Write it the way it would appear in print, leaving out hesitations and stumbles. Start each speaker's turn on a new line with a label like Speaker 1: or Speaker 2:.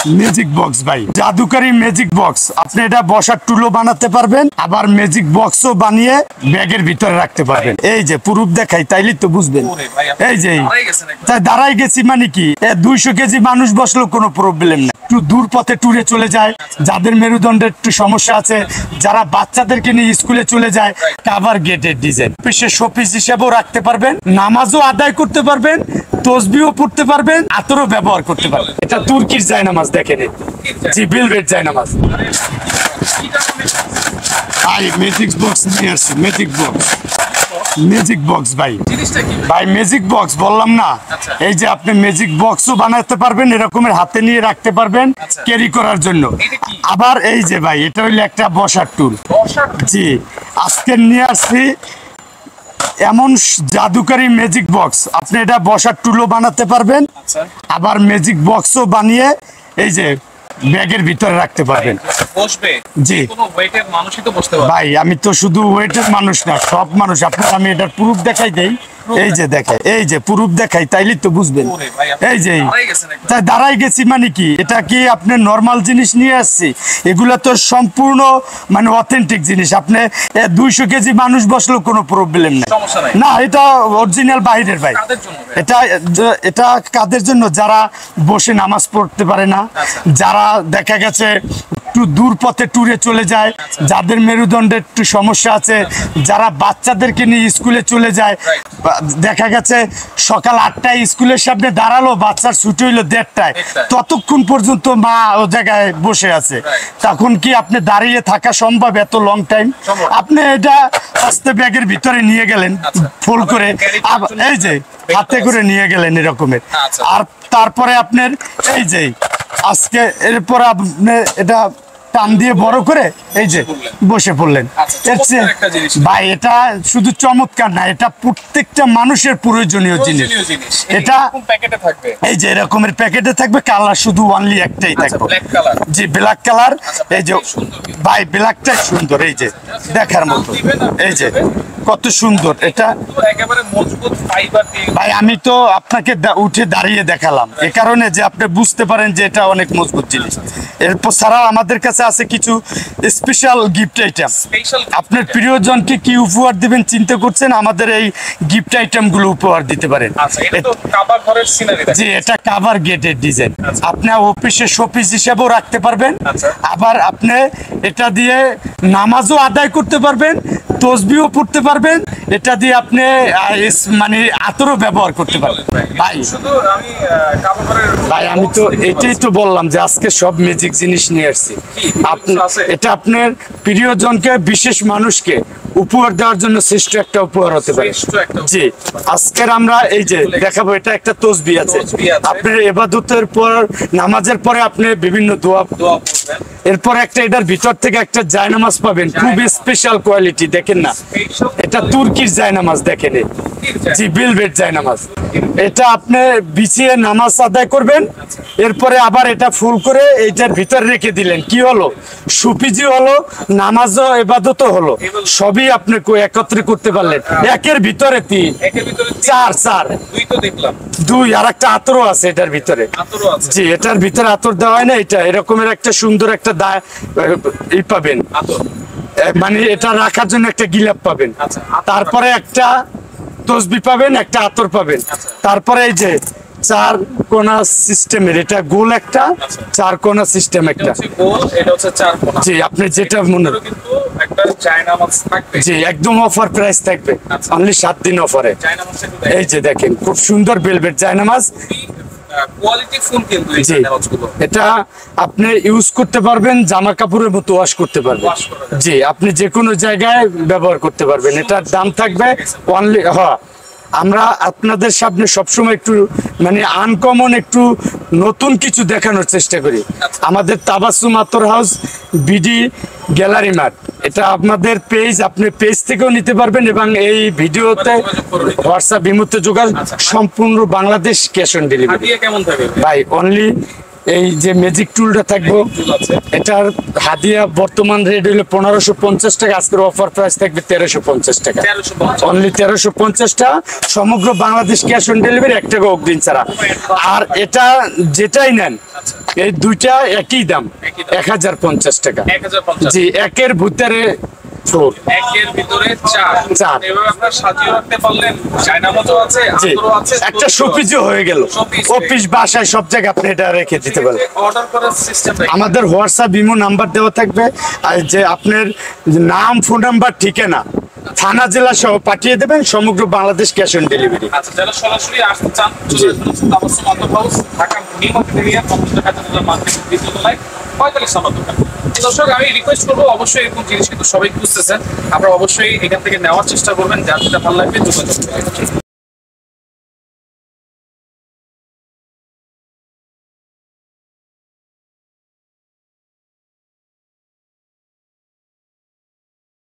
Speaker 1: Magic box ভাই, জাদুকারী magic box. আপনি এটা বসার টুলও বানাতে পারবেন, আবার ম্যাজিক বক্সও বানিয়ে ব্যাগের ভিতরে রাখতে পারবেন। এই যে প্রুফ দেখাই, তাইলে তো বুঝবেন। এই যে তাই দাঁড়াই গেছি মানে কি, 200 কেজি মানুষ বসলেও কোনো প্রবলেম না। একটু দূর পথে ট্যুরে চলে যায়, যাদের মেরুদণ্ডের একটু সমস্যা আছে, যারা বাচ্চাদেরকে নিয়ে স্কুলে চলে যায়, কাভার গেটের ডিজাইন। শোপিস হিসেবেও রাখতে পারবেন, নামাজও আদায় করতে পারবেন, তসবিহও পড়তে পারবেন, আতরও ব্যবহার করতে পারবেন। এটা তুর্কির জায়নামাজ, দেখেন। জি, বেলভেট জায়নামাজ। ভাই ম্যাজিক বক্স নিয়ে আসছি, ম্যাজিক বক্স। ম্যাজিক বক্স ভাই, ভাই ম্যাজিক বক্স বললাম না। এই যে আপনি ম্যাজিক বক্সও বানাতে পারবেন, এরকমের হাতে নিয়ে রাখতে পারবেন ক্যারি করার জন্য। আবার এই যে ভাই, এটা হইলো একটা বসার টুল। জি, আজকে নিয়ে আসছি এমন জাদুকারী ম্যাজিক বক্স। আপনি এটা বসার টুলও বানাতে পারবেন, আবার ম্যাজিক বক্সও বানিয়ে এই যে ব্যাগের ভিতরে রাখতে পারবেন। জি ভাই, আমি তো শুধু ওয়েটের মানুষ না, সব মানুষ। আপনার আমি এটার প্রুফ দেখাই দেই। এই যে দেখে, এই যে প্রুফ দেখাই, তাইলে তো বুঝবেন। এই যে তাই দাঁড়াই গেছি মানে কি, এটা কি আপনি নর্মাল জিনিস নিয়ে আসছি? এগুলা তো সম্পূর্ণ মানে অথেন্টিক জিনিস। আপনি 200 কেজি মানুষ বসলেও কোনো প্রবলেম নেই না। এটা অরিজিনাল বাইরের ভাই। এটা কাদের জন্য? যারা বসে নামাজ পড়তে পারে না, যারা দেখা গেছে একটু দূর পথে ট্যুরে চলে যায়, যাদের মেরুদণ্ডের একটু সমস্যা আছে, যারা বাচ্চাদেরকে নিয়ে স্কুলে চলে যায়, দেখা গেছে সকাল 8টায় স্কুলের সামনে দাঁড়ালো, বাচ্চার ছুটি হইলো 1:30টায়, ততক্ষণ পর্যন্ত মা ও জায়গায় বসে আছে। তখন কি আপনি দাঁড়িয়ে থাকা সম্ভব এত লং টাইম? আপনি এটা আস্তে ব্যাগের ভিতরে নিয়ে গেলেন, ফুল করে, এই যে হাতে করে নিয়ে গেলেন এরকমের। আর তারপরে আপনার এই যে আজকে এরপর আপনি এটা টান দিয়ে বড় করে এই যে বসে পড়লেন। ভাই এটা শুধু চমৎকার না, এটা প্রত্যেকটা মানুষের প্রয়োজনীয় জিনিস। এটা এই যে এরকমের প্যাকেটে থাকবে, কালার শুধু অনলি একটাই থাকবে। জি, ব্ল্যাক কালার। এই যে ভাই ব্ল্যাকটাই সুন্দর, এই যে দেখার মতো। এই যে কত সুন্দর এটা ভাই। আমি তো আপনাকে উঠে দাঁড়িয়ে দেখালাম এ কারণে যে আপনি বুঝতে পারেন যে এটা অনেক মজবুত জিনিস। এরপর ছাড়াও আমাদের কাছে আছে কিছু স্পেশাল গিফট আইটেম। আপনার প্রিয়জনকে কি উপহার দিবেন চিন্তা করছেন, আমাদের এই গিফট আইটেম গুলো উপহার দিতে পারেন। জি, এটা কাভার গেটের ডিজাইন। আপনি অফিসে শোপিস হিসেবেও রাখতে পারবেন, আবার আপনি এটা দিয়ে নামাজও আদায় করতে পারবেন, তসবিহও পড়তে পারবেন। এটা দিয়ে আপনি মানে আতরও ব্যবহার করতে পারবেন। ভাই আমি তো এটাই তো বললাম যে আজকে সব ম্যাজিক জিনিস নিয়ে আসছি। এটা আপনার প্রিয়জনকে, বিশেষ মানুষকে উপহার দেওয়ার জন্য শ্রেষ্ঠ একটা উপহার হতে পারে। জি, আজকের আমরা এই যে দেখাবো, এটা একটা তসবিহ আছে। আপনার ইবাদতের পর, নামাজের পরে আপনি বিভিন্ন দোয়া, এরপর একটা এটার ভিতর থেকে একটা জায়নামাজ পাবেন, খুব স্পেশাল কোয়ালিটি। দেখেন না, এটা তুর্কির জায়নামাজ, দেখেন। জি, বেলভেট জায়নামাজ। এটা আপনি বিছিয়ে নামাজ আদায় করবেন, এরপরে আবার এটা ফুল করে এইটার ভিতরে রেখে দিলেন। কি হলো? সুফিজি হলো, নামাজও ইবাদতও হলো, সবই আপনি একত্রে করতে পারলেন। একের ভিতরে 3, 4, 2, আর একটা আতরও আছে এটার ভিতরে। জি, এটার ভিতরে আতর দেওয়া হয় না। এটা এরকমের একটা সুন্দর একটা ই পাবেন, মানে এটা রাখার জন্য একটা গিলাপ পাবেন, তারপরে একটা তসবি পাবেন, একটা আতর পাবেন, তারপরে এই যে 4 কোণা সিস্টেমের, এটা গোল একটা 4 কোণা সিস্টেম একটা। জি, আপনি যেটা মনে, জি একদম অফার প্রাইস থাকবে, অনলি 7 দিন অফারে। এই যে দেখেন, খুব সুন্দর বেলভেট জায়নামাজ। এটা আপনি ইউজ করতে পারবেন, জামা কাপড়ের মতো ওয়াশ করতে পারবেন। জি, আপনি যে কোনো জায়গায় ব্যবহার করতে পারবেন। এটার দাম থাকবে অনলি, আমরা আপনাদের সামনে সবসময় একটু মানে আনকমন, একটু নতুন কিছু দেখানোর চেষ্টা করি। আমাদের তাবাসসুম আতর হাউস, বিডি গ্যালারি মার্ট, এটা আপনাদের পেজ, আপনি পেজ থেকেও নিতে পারবেন, এবং এই ভিডিওতে হোয়াটসঅ্যাপ বিমুতে যোগাযোগ, সম্পূর্ণ বাংলাদেশ ক্যাশ অন ডেলিভারি। ভাই অনলি এই যে ম্যাজিক টুলটা থাকবো, এটার হাদিয়া বর্তমান রেট হলো 1550 টাকা, আজকের অফার প্রাইস থাকবে 1350 টাকা, অনলি 1350 টাকা, সমগ্র বাংলাদেশ ক্যাশ অন ডেলিভারি, 1 টাকা অগ্রিম ছাড়া। আর এটা যেটাই নেন এই দুইটা একই দাম, 1050 টাকা। জি, একের ভিতরে ফ্লোর,
Speaker 2: একের ভিতরে চার।
Speaker 1: চার।
Speaker 2: এভাবে আপনারা সাজিয়ে রাখতে পারলেন, জায়নামাজও আছে, আদরও আছে,
Speaker 1: একটা শোপিসও হয়ে গেল, অফিস বাসায় সব জায়গায় আপনি এটা রেখে দিতে পারেন।
Speaker 2: অর্ডার করার সিস্টেম
Speaker 1: আমাদের হোয়াটসঅ্যাপ ইমো নাম্বার দেওয়া থাকবে, আর যে আপনার নাম, ফোন নাম্বার, ঠিকানা, থানা, জেলা সহ পাঠিয়ে দেবেন, সমগ্র বাংলাদেশ ক্যাশ অন ডেলিভারি।
Speaker 2: আচ্ছা, যারা সরাসরি আসতে চান চলে আসুন Tabassum Antor house, Dhaka new market area, computer হাজার মার্কেট দ্বিতীয় তলায় 45 নম্বর দোকান। দর্শক, আমি রিকোয়েস্ট করবো, অবশ্যই এরকম জিনিস কিন্তু সবাই খুঁজতেছেন, আপনারা অবশ্যই এখান থেকে নেওয়ার চেষ্টা করবেন, যার যেটা ভালো লাগবে যোগাযোগ করবেন।